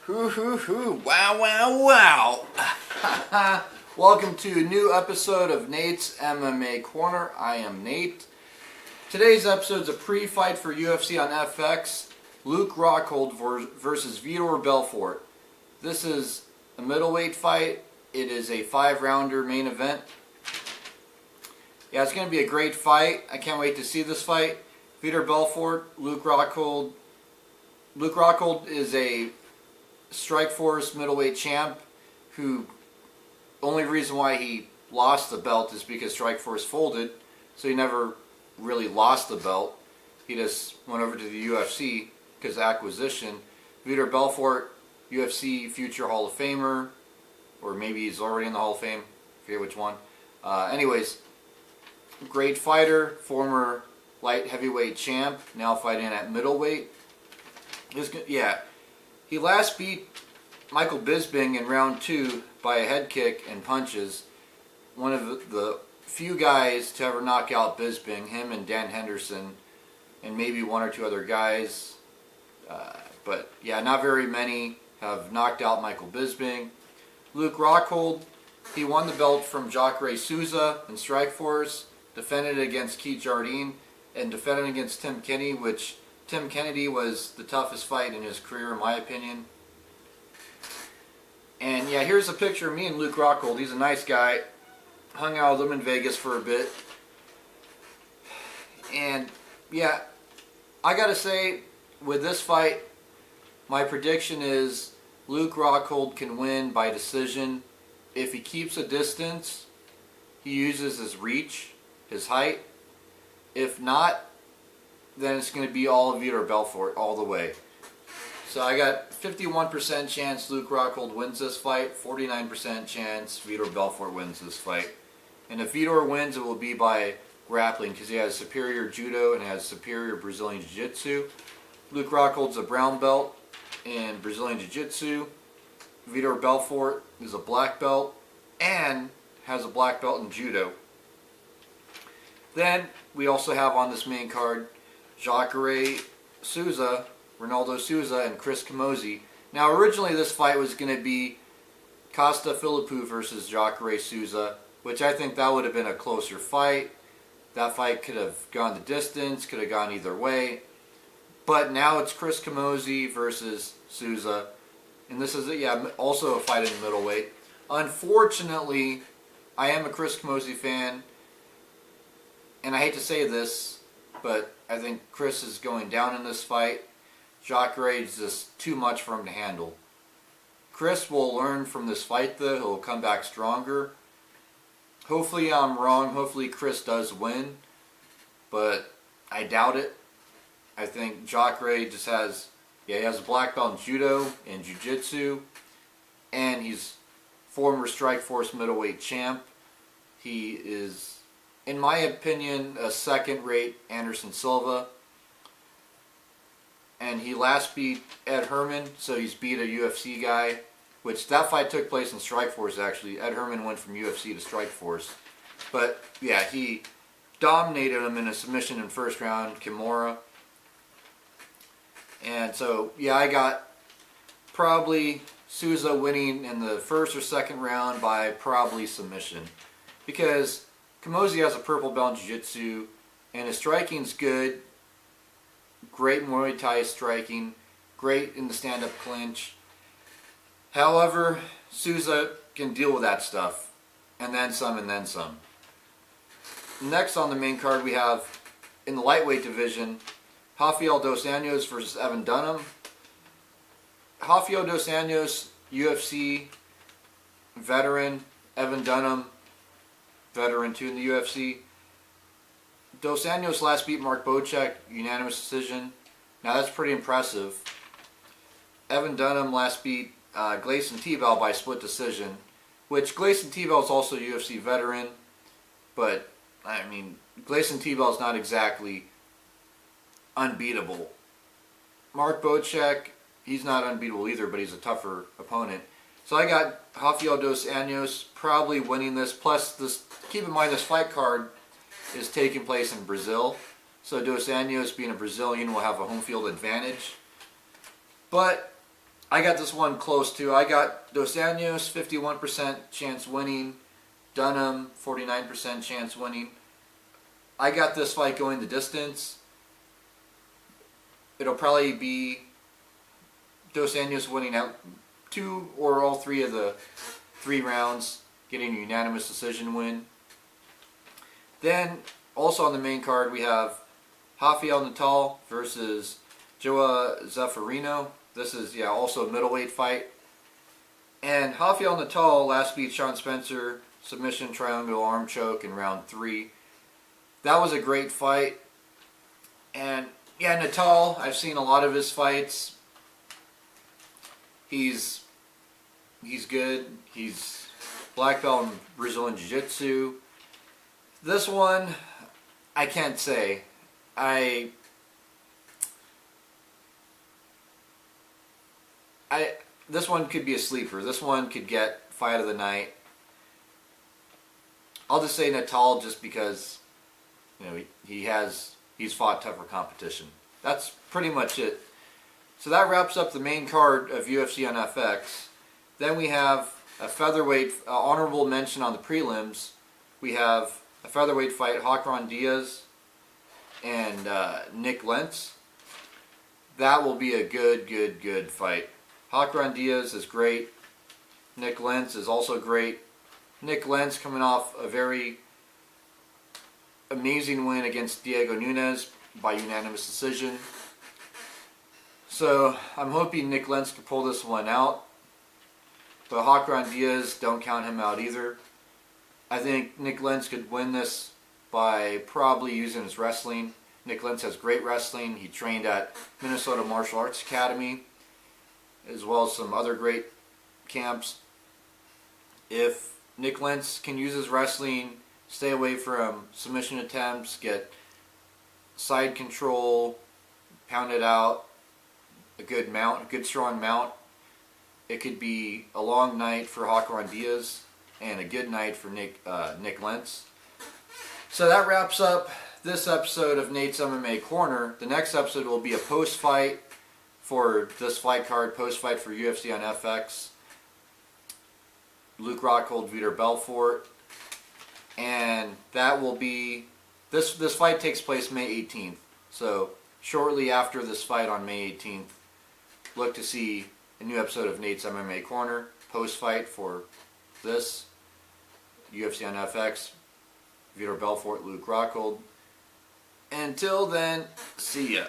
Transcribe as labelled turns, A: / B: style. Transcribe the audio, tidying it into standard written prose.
A: Hoo hoo hoo, wow wow wow. Welcome to a new episode of Nate's MMA Corner. I am Nate. Today's episode is a pre-fight for UFC on FX. Luke Rockhold versus Vitor Belfort. This is a middleweight fight. It is a 5-rounder main event. Yeah, it's going to be a great fight. I can't wait to see this fight. Vitor Belfort, Luke Rockhold. Luke Rockhold is a Strikeforce middleweight champ who, only reason why he lost the belt is because Strikeforce folded, so he never really lost the belt. He just went over to the UFC because of acquisition. Vitor Belfort, UFC future Hall of Famer, or maybe he's already in the Hall of Fame, I forget which one. Anyways, great fighter, former light heavyweight champ, now fighting at middleweight. He last beat Michael Bisping in round 2 by a head kick and punches. One of the few guys to ever knock out Bisping, him and Dan Henderson, and maybe one or two other guys. But yeah, not very many have knocked out Michael Bisping. Luke Rockhold, he won the belt from Jacare Souza in Strikeforce, defended against Keith Jardine, and defended against Tim Kennedy, which Tim Kennedy was the toughest fight in his career, in my opinion. And yeah, here's a picture of me and Luke Rockhold. He's a nice guy. Hung out with him in Vegas for a bit. And yeah, I gotta say, with this fight, my prediction is Luke Rockhold can win by decision. If he keeps a distance, he uses his reach, his height. If not, then it's going to be all Vitor Belfort all the way. So I got 51% chance Luke Rockhold wins this fight, 49% chance Vitor Belfort wins this fight. And if Vitor wins, it will be by grappling because he has superior judo and has superior Brazilian jiu-jitsu. Luke Rockhold's a brown belt in Brazilian jiu-jitsu. Vitor Belfort is a black belt and has a black belt in judo. Then we also have on this main card Jacare Souza, Ronaldo Souza, and Chris Camozzi. Now originally this fight was going to be Costa Philippou versus Jacare Souza, which I think that would have been a closer fight. That fight could have gone the distance, could have gone either way. But now it's Chris Camozzi versus Souza. And this is also a fight in middleweight. Unfortunately, I am a Chris Camozzi fan. And I hate to say this, but I think Chris is going down in this fight. Jacare is just too much for him to handle. Chris will learn from this fight though. He'll come back stronger. Hopefully I'm wrong. Hopefully Chris does win. But I doubt it. I think Jacare just has, he has a black belt in judo and jiu-jitsu. And he's former Strikeforce middleweight champ. He is, in my opinion, a second-rate Anderson Silva. And he last beat Ed Herman, so he's beat a UFC guy. Which, that fight took place in Strikeforce, actually. Ed Herman went from UFC to Strikeforce. But, yeah, he dominated him in a submission in first round, Kimura. And so, yeah, I got probably Souza winning in the first or second round by probably submission. Because Camozzi has a purple belt in jiu-jitsu, and his striking's good. Great Muay Thai striking, great in the stand-up clinch. However, Souza can deal with that stuff, and then some, and then some. Next on the main card we have, in the lightweight division, Rafael dos Anjos versus Evan Dunham. Rafael dos Anjos, UFC veteran. Evan Dunham, veteran too in the UFC. Dos Anjos last beat Mark Bocek, unanimous decision. Now that's pretty impressive. Evan Dunham last beat Gleison Tibau by split decision, which Gleison Tibau is also a UFC veteran, but I mean, Gleison Tibau is not exactly unbeatable. Mark Bocek, he's not unbeatable either, but he's a tougher opponent. So I got Rafael dos Anjos probably winning this. Plus, this, keep in mind this fight card is taking place in Brazil. So dos Anjos, being a Brazilian, will have a home field advantage. But I got this one close too. I got Dos Anjos, 51% chance winning. Dunham, 49% chance winning. I got this fight going the distance. It'll probably be Dos Anjos winning out 2 or all 3 of the 3 rounds, getting a unanimous decision win. Then, also on the main card, we have Rafael Natal versus Joao Zeferino. This is, also a middleweight fight. And Rafael Natal last beat Sean Spencer, submission triangle arm choke in round 3. That was a great fight. And yeah, Natal, I've seen a lot of his fights. He's good. He's black belt in Brazilian Jiu-Jitsu. This one, I can't say. This one could be a sleeper. This one could get fight of the night. I'll just say Natal just because, he's fought tougher competition. That's pretty much it. So that wraps up the main card of UFC on FX. Then we have a featherweight honorable mention on the prelims. We have a featherweight fight, Hakron Diaz and Nick Lentz. That will be a good fight. Hakron Diaz is great. Nick Lentz is also great. Nick Lentz coming off a very amazing win against Diego Nunes by unanimous decision. So I'm hoping Nick Lentz can pull this one out. But Hakron Diaz, don't count him out either. I think Nick Lentz could win this by probably using his wrestling. Nick Lentz has great wrestling. He trained at Minnesota Martial Arts Academy, as well as some other great camps. If Nick Lentz can use his wrestling, stay away from submission attempts, get side control, pound it out, a good mount, a good strong mount, it could be a long night for Hakron Diaz and a good night for Nick Lentz. So that wraps up this episode of Nate's MMA Corner. The next episode will be a post-fight for this fight card, post-fight for UFC on FX. Luke Rockhold, Vitor Belfort. And that will be, this fight takes place May 18th. So shortly after this fight on May 18th, look to see a new episode of Nate's MMA Corner, post-fight for this, UFC on FX, Vitor Belfort, Luke Rockhold. Until then, see ya.